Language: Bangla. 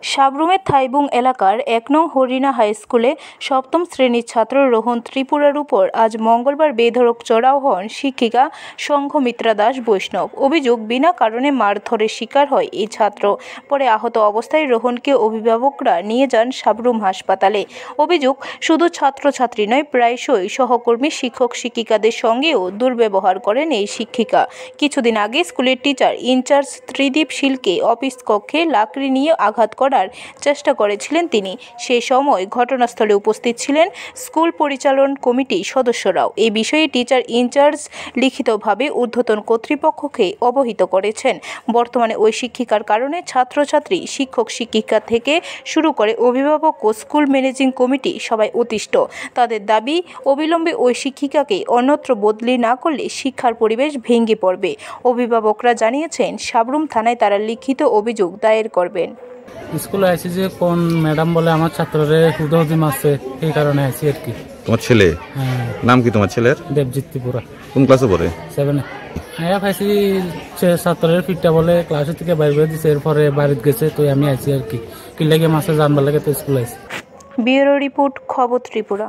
সাবরুমের থাইবুং এলাকার ১ নং হরিণা হাই স্কুলে সপ্তম শ্রেণীর ছাত্র রোহন ত্রিপুরার উপর আজ মঙ্গলবার বেধড়ক চড়াও হন শিক্ষিকা সংঘমিত্রা দাস বৈষ্ণব। অভিযোগ, বিনা কারণে মারধরের শিকার হয় এই ছাত্র। পরে আহত অবস্থায় রোহনকে অভিভাবকরা নিয়ে যান সাবরুম হাসপাতালে। অভিযোগ, শুধু ছাত্রছাত্রী নয়, প্রায়শই সহকর্মী শিক্ষক শিক্ষিকাদের সঙ্গেও দুর্ব্যবহার করেন এই শিক্ষিকা। কিছুদিন আগে স্কুলের টিচার ইনচার্জ ত্রিদীপ শীলকে অফিস কক্ষে লাকড়ি নিয়ে আঘাত করার চেষ্টা করেছিলেন তিনি। সেই সময় ঘটনাস্থলে উপস্থিত ছিলেন স্কুল পরিচালন কমিটির সদস্যরাও। এই বিষয়ে টিচার ইনচার্জ লিখিতভাবে ঊর্ধ্বতন কর্তৃপক্ষকে অবহিত করেছেন। বর্তমানে ওই শিক্ষিকার কারণে ছাত্রছাত্রী, শিক্ষক শিক্ষিকা থেকে শুরু করে অভিভাবক ও স্কুল ম্যানেজিং কমিটি সবাই অতিষ্ঠ। তাদের দাবি, অবিলম্বে ওই শিক্ষিকাকে অন্যত্র বদলি না করলে শিক্ষার পরিবেশ ভেঙে পড়বে। অভিভাবকরা জানিয়েছেন, সাবরুম থানায় তারা লিখিত অভিযোগ দায়ের করবেন। স্কুলে আইসি যে কোন ম্যাডাম বলে আমার ছাত্ররে হুদহুদি মারছে, এই কারণে আইসি আর কি। তোমার ছেলে? নাম কি তোমার ছেলের? দেবজিৎ ত্রিপুরা। কোন ক্লাসে পড়ে? 7-এ। আয়া খাইছি ছাত্রের ফিটটা বলে ক্লাসের থেকে বাইরে করে দিছে, এরপরে বাড়িতে গেছে, তো আমি আইসি আর কি। কি লাগে মাসে জানবার লাগে তো স্কুল আইসি। ব্যুরো রিপোর্ট, খবর ত্রিপুরা।